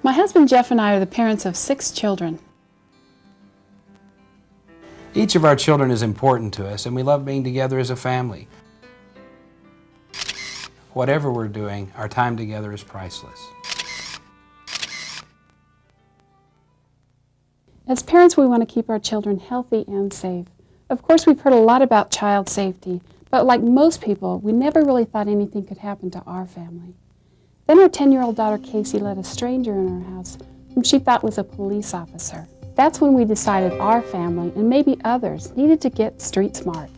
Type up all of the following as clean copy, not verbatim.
My husband Jeff and I are the parents of 6 children. Each of our children is important to us, and we love being together as a family. Whatever we're doing, our time together is priceless. As parents, we want to keep our children healthy and safe. Of course, we've heard a lot about child safety, but like most people, we never really thought anything could happen to our family. Then our 10-year-old daughter Casey let a stranger in our house whom she thought was a police officer. That's when we decided our family, and maybe others, needed to get street smart.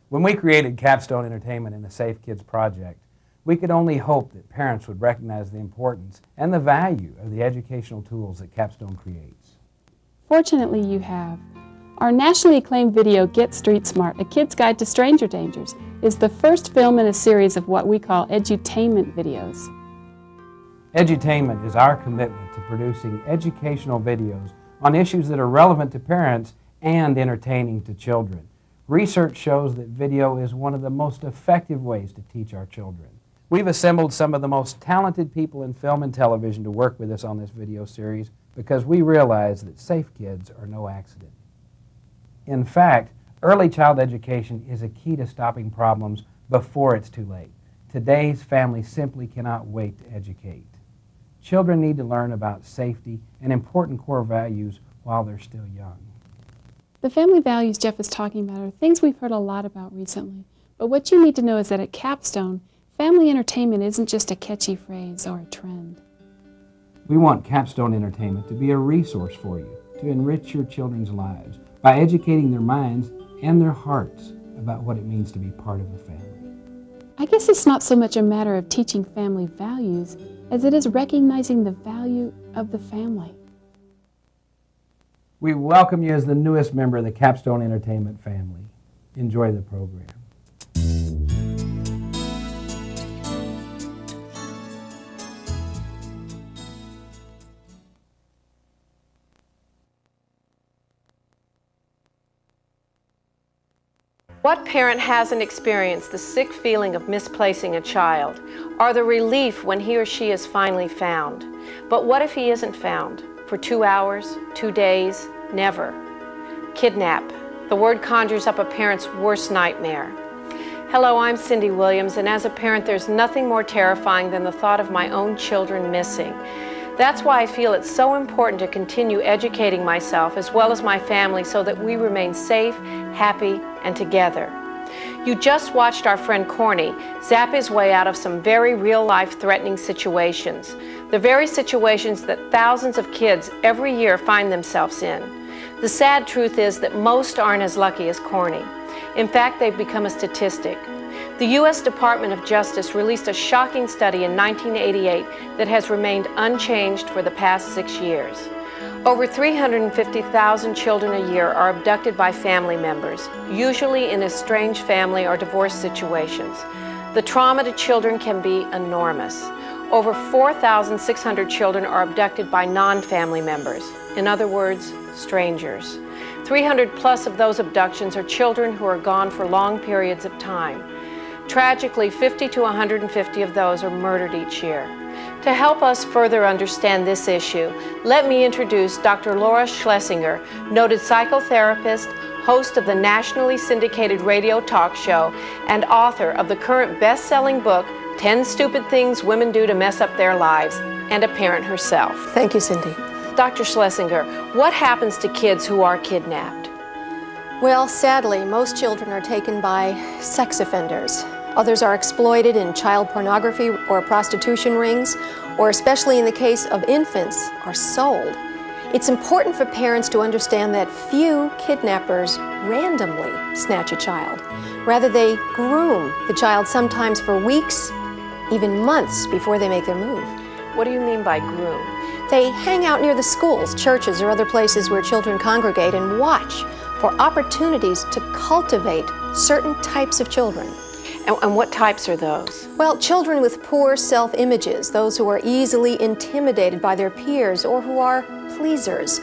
When we created Capstone Entertainment and the Safe Kids Project, we could only hope that parents would recognize the importance and the value of the educational tools that Capstone creates. Fortunately, you have. Our nationally acclaimed video, Get Street Smart, A Kid's Guide to Stranger Dangers, is the first film in a series of what we call edutainment videos. Edutainment is our commitment to producing educational videos on issues that are relevant to parents and entertaining to children. Research shows that video is one of the most effective ways to teach our children. We've assembled some of the most talented people in film and television to work with us on this video series because we realize that safe kids are no accident. In fact, early child education is a key to stopping problems before it's too late. Today's families simply cannot wait to educate. Children need to learn about safety and important core values while they're still young. The family values Jeff is talking about are things we've heard a lot about recently. But what you need to know is that at Capstone, family entertainment isn't just a catchy phrase or a trend. We want Capstone Entertainment to be a resource for you to enrich your children's lives by educating their minds and their hearts about what it means to be part of a family. I guess it's not so much a matter of teaching family values as it is recognizing the value of the family. We welcome you as the newest member of the Capstone Entertainment family. Enjoy the program. What parent hasn't experienced the sick feeling of misplacing a child, or the relief when he or she is finally found? But what if he isn't found? For 2 hours, 2 days, never. Kidnap. The word conjures up a parent's worst nightmare. Hello, I'm Cindy Williams, and as a parent, there's nothing more terrifying than the thought of my own children missing. That's why I feel it's so important to continue educating myself as well as my family so that we remain safe, happy, and together. You just watched our friend Corny zap his way out of some very real-life threatening situations. The very situations that thousands of kids every year find themselves in. The sad truth is that most aren't as lucky as Corny. In fact, they've become a statistic. The U.S. Department of Justice released a shocking study in 1988 that has remained unchanged for the past 6 years. Over 350,000 children a year are abducted by family members, usually in estranged family or divorce situations. The trauma to children can be enormous. Over 4,600 children are abducted by non-family members, in other words, strangers. 300 plus of those abductions are children who are gone for long periods of time. Tragically, 50 to 150 of those are murdered each year. To help us further understand this issue, let me introduce Dr. Laura Schlesinger, noted psychotherapist, host of the nationally syndicated radio talk show, and author of the current best-selling book, 10 Stupid Things Women Do to Mess Up Their Lives, and a parent herself. Thank you, Cindy. Dr. Schlesinger, what happens to kids who are kidnapped? Well, sadly, most children are taken by sex offenders. Others are exploited in child pornography or prostitution rings, or especially in the case of infants, are sold. It's important for parents to understand that few kidnappers randomly snatch a child. Rather, they groom the child sometimes for weeks, even months before they make their move. What do you mean by groom? They hang out near the schools, churches, or other places where children congregate and watch for opportunities to cultivate certain types of children. And what types are those? Well, children with poor self-images, those who are easily intimidated by their peers or who are pleasers,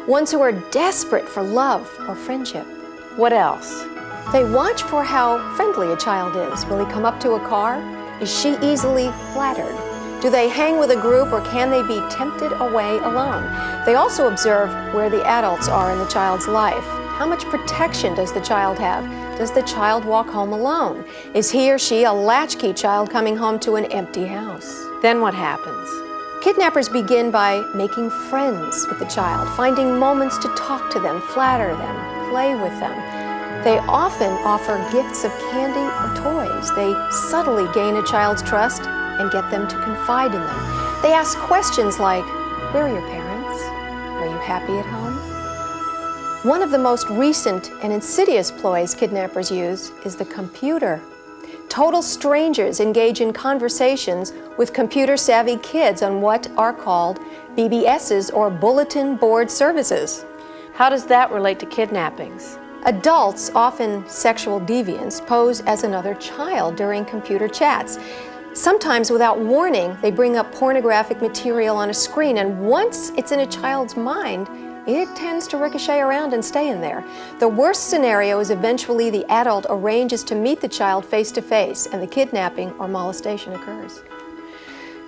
ones who are desperate for love or friendship. What else? They watch for how friendly a child is. Will he come up to a car? Is she easily flattered? Do they hang with a group, or can they be tempted away alone? They also observe where the adults are in the child's life. How much protection does the child have? Does the child walk home alone? Is he or she a latchkey child coming home to an empty house? Then what happens? Kidnappers begin by making friends with the child, finding moments to talk to them, flatter them, play with them. They often offer gifts of candy or toys. They subtly gain a child's trust and get them to confide in them. They ask questions like, "Where are your parents? Are you happy at home?" One of the most recent and insidious ploys kidnappers use is the computer. Total strangers engage in conversations with computer-savvy kids on what are called BBSs, or bulletin board services. How does that relate to kidnappings? Adults, often sexual deviants, pose as another child during computer chats. Sometimes without warning, they bring up pornographic material on a screen, and once it's in a child's mind, it tends to ricochet around and stay in there. The worst scenario is eventually the adult arranges to meet the child face to face, and the kidnapping or molestation occurs.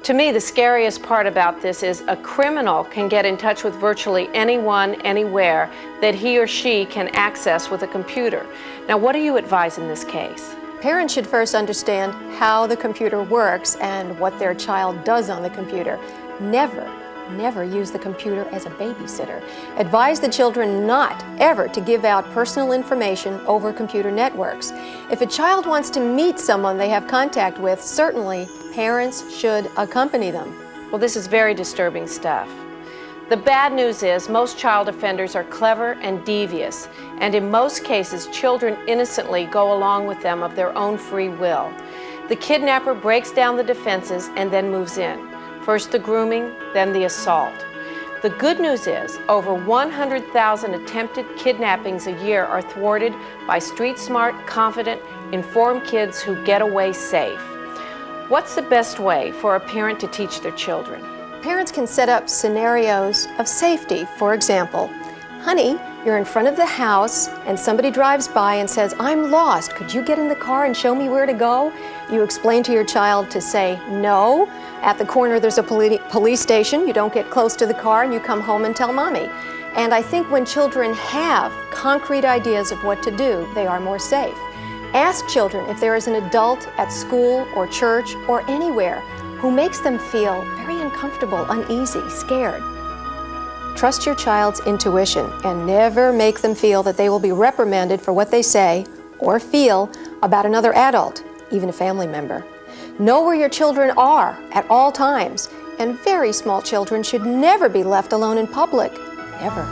To me, the scariest part about this is a criminal can get in touch with virtually anyone, anywhere, that he or she can access with a computer. Now, what do you advise in this case? Parents should first understand how the computer works and what their child does on the computer. Never use the computer as a babysitter. Advise the children not ever to give out personal information over computer networks. If a child wants to meet someone they have contact with, certainly parents should accompany them. Well, this is very disturbing stuff. The bad news is most child offenders are clever and devious, and in most cases, children innocently go along with them of their own free will. The kidnapper breaks down the defenses and then moves in. First the grooming, then the assault. The good news is over 100,000 attempted kidnappings a year are thwarted by street-smart, confident, informed kids who get away safe. What's the best way for a parent to teach their children? Parents can set up scenarios of safety. For example, "Honey, you're in front of the house and somebody drives by and says, 'I'm lost. Could you get in the car and show me where to go?' You explain to your child to say no. At the corner there's a police station. You don't get close to the car and you come home and tell mommy." And I think when children have concrete ideas of what to do, they are more safe. Ask children if there is an adult at school or church or anywhere who makes them feel very uncomfortable, uneasy, scared. Trust your child's intuition and never make them feel that they will be reprimanded for what they say or feel about another adult, even a family member. Know where your children are at all times, and very small children should never be left alone in public, never.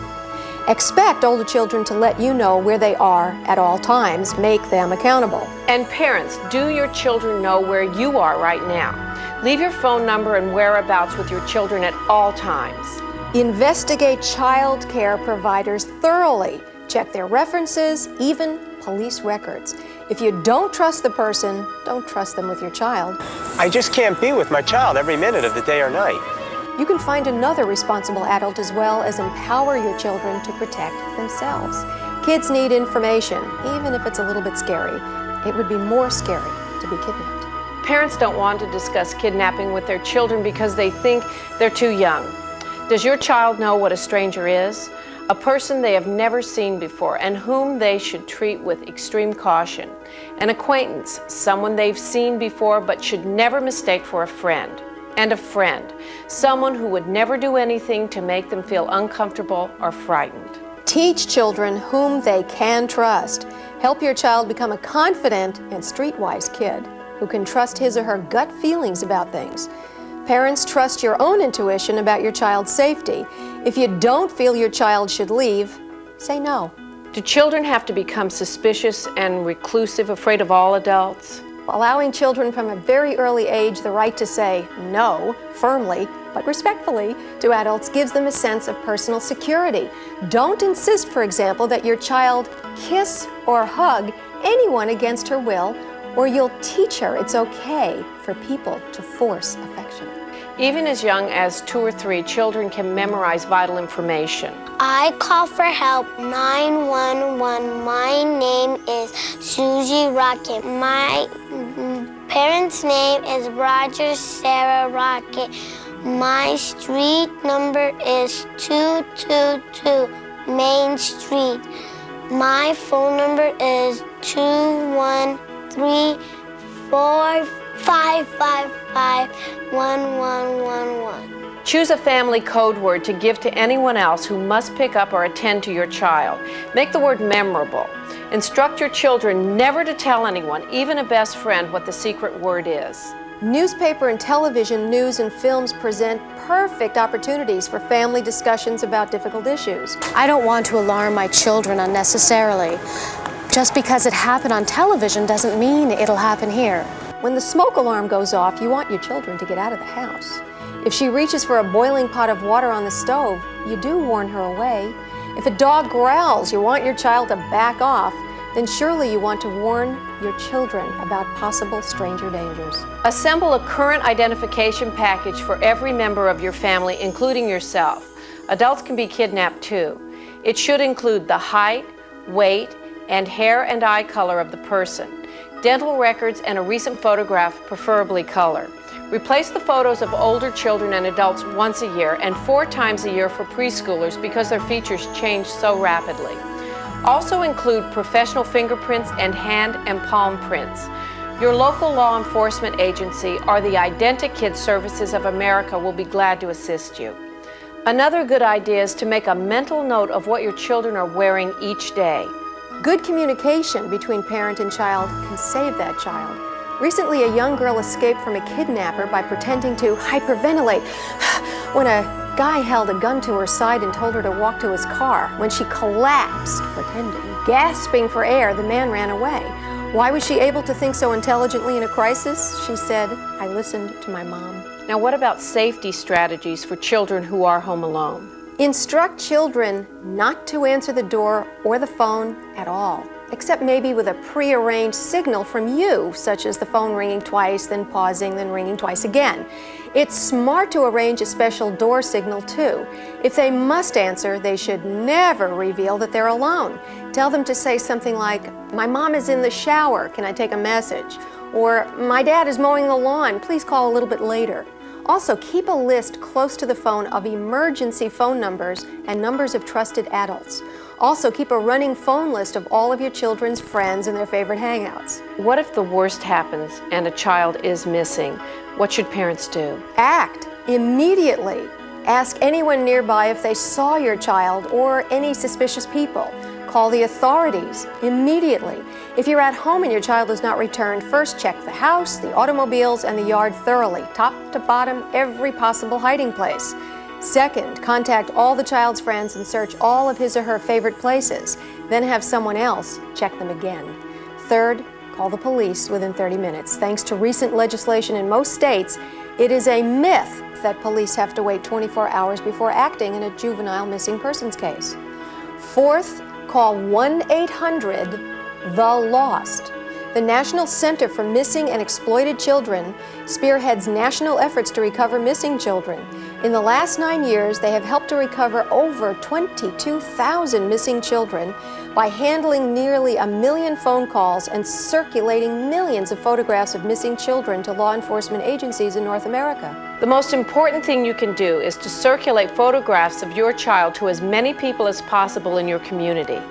Expect older children to let you know where they are at all times. Make them accountable. And parents, do your children know where you are right now? Leave your phone number and whereabouts with your children at all times. Investigate child care providers thoroughly. Check their references, even police records. If you don't trust the person, don't trust them with your child. I just can't be with my child every minute of the day or night. You can find another responsible adult as well as empower your children to protect themselves. Kids need information, even if it's a little bit scary. It would be more scary to be kidnapped. Parents don't want to discuss kidnapping with their children because they think they're too young. Does your child know what a stranger is? A person they have never seen before and whom they should treat with extreme caution. An acquaintance, someone they've seen before but should never mistake for a friend. And a friend, someone who would never do anything to make them feel uncomfortable or frightened. Teach children whom they can trust. Help your child become a confident and streetwise kid who can trust his or her gut feelings about things. Parents, trust your own intuition about your child's safety. If you don't feel your child should leave, say no. Do children have to become suspicious and reclusive, afraid of all adults? Allowing children from a very early age the right to say no, firmly, but respectfully, to adults gives them a sense of personal security. Don't insist, for example, that your child kiss or hug anyone against her will, or you'll teach her it's okay for people to force affection. Even as young as 2 or 3, children can memorize vital information. I call for help 911. My name is Susie Rocket. My parents' name is Roger Sarah Rocket. My street number is 222 Main Street. My phone number is 213-455-1111. Choose a family code word to give to anyone else who must pick up or attend to your child. Make the word memorable. Instruct your children never to tell anyone, even a best friend, what the secret word is. Newspaper and television news and films present perfect opportunities for family discussions about difficult issues. I don't want to alarm my children unnecessarily. Just because it happened on television doesn't mean it'll happen here. When the smoke alarm goes off, you want your children to get out of the house. If she reaches for a boiling pot of water on the stove, you do warn her away. If a dog growls, you want your child to back off, then surely you want to warn your children about possible stranger dangers. Assemble a current identification package for every member of your family, including yourself. Adults can be kidnapped too. It should include the height, weight, and hair and eye color of the person, dental records, and a recent photograph, preferably color. Replace the photos of older children and adults once a year and 4 times a year for preschoolers because their features change so rapidly. Also include professional fingerprints and hand and palm prints. Your local law enforcement agency or the Identikid Services of America will be glad to assist you. Another good idea is to make a mental note of what your children are wearing each day. Good communication between parent and child can save that child. Recently, a young girl escaped from a kidnapper by pretending to hyperventilate when a guy held a gun to her side and told her to walk to his car. When she collapsed, pretending, gasping for air, the man ran away. Why was she able to think so intelligently in a crisis? She said, "I listened to my mom." Now, what about safety strategies for children who are home alone? Instruct children not to answer the door or the phone at all, except maybe with a prearranged signal from you, such as the phone ringing twice, then pausing, then ringing twice again. It's smart to arrange a special door signal too. If they must answer, they should never reveal that they're alone. Tell them to say something like, "My mom is in the shower, can I take a message?" Or, "My dad is mowing the lawn, please call a little bit later." Also, keep a list close to the phone of emergency phone numbers and numbers of trusted adults. Also, keep a running phone list of all of your children's friends and their favorite hangouts. What if the worst happens and a child is missing? What should parents do? Act immediately. Ask anyone nearby if they saw your child or any suspicious people. Call the authorities immediately. If you're at home and your child is not returned, first check the house, the automobiles, and the yard thoroughly, top to bottom, every possible hiding place. Second, contact all the child's friends and search all of his or her favorite places. Then have someone else check them again. Third, call the police within 30 minutes. Thanks to recent legislation in most states, it is a myth that police have to wait 24 hours before acting in a juvenile missing persons case. Fourth, call 1-800-THE-LOST. The National Center for Missing and Exploited Children spearheads national efforts to recover missing children. In the last 9 years, they have helped to recover over 22,000 missing children by handling nearly 1 million phone calls and circulating millions of photographs of missing children to law enforcement agencies in North America. The most important thing you can do is to circulate photographs of your child to as many people as possible in your community.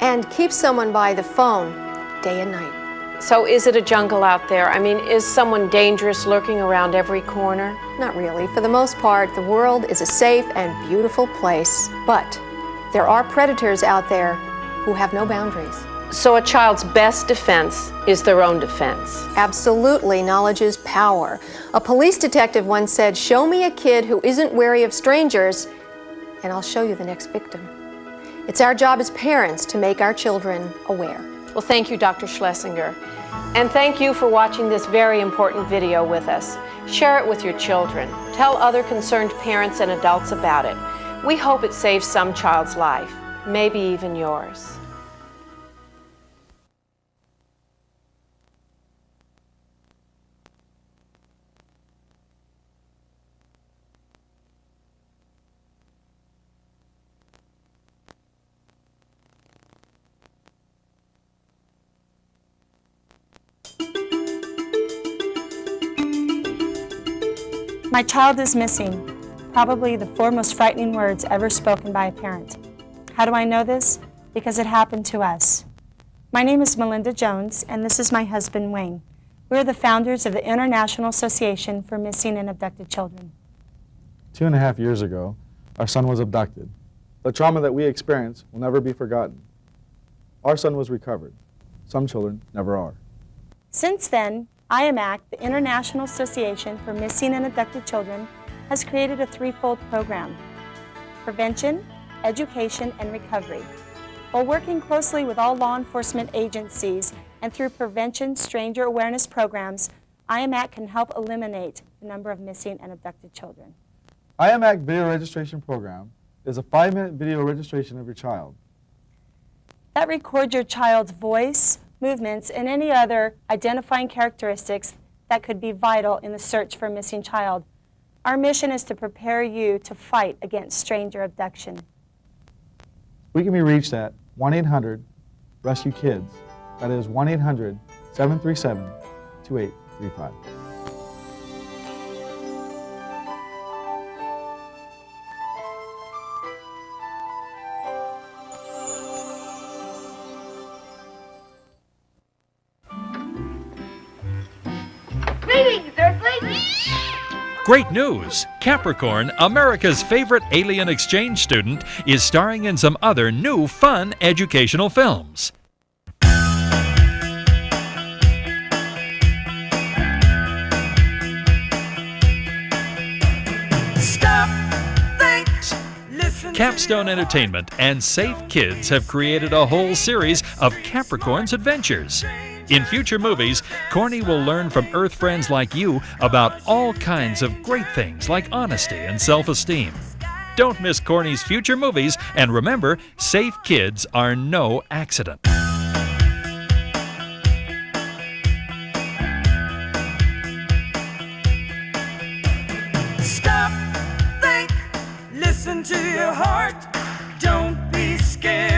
And keep someone by the phone day and night. So is it a jungle out there? I mean, is someone dangerous lurking around every corner? Not really. For the most part, the world is a safe and beautiful place. But there are predators out there who have no boundaries. So a child's best defense is their own defense. Absolutely, knowledge is power. A police detective once said, "Show me a kid who isn't wary of strangers, and I'll show you the next victim." It's our job as parents to make our children aware. Well, thank you, Dr. Schlesinger. And thank you for watching this very important video with us. Share it with your children. Tell other concerned parents and adults about it. We hope it saves some child's life, maybe even yours. My child is missing. Probably the 4 most frightening words ever spoken by a parent. How do I know this? Because it happened to us. My name is Melinda Jones, and this is my husband, Wayne. We're the founders of the International Association for Missing and Abducted Children. 2.5 years ago, our son was abducted. The trauma that we experienced will never be forgotten. Our son was recovered. Some children never are. Since then, IAMAC, the International Association for Missing and Abducted Children, has created a threefold program: prevention, education, and recovery. While working closely with all law enforcement agencies and through prevention stranger awareness programs, IAMAC can help eliminate the number of missing and abducted children. IAMAC Video Registration Program is a 5-minute video registration of your child. That records your child's voice, movements, and any other identifying characteristics that could be vital in the search for a missing child. Our mission is to prepare you to fight against stranger abduction. We can be reached at 1-800-RESCUE-KIDS. That is 1-800-737-2835. Great news! Capricorn, America's favorite alien exchange student, is starring in some other new fun educational films. Capstone Entertainment and Safe Kids have created a whole series of Capricorn's adventures. In future movies, Corny will learn from Earth friends like you about all kinds of great things like honesty and self-esteem. Don't miss Corny's future movies, and remember, safe kids are no accident. Stop, think, listen to your heart. Don't be scared.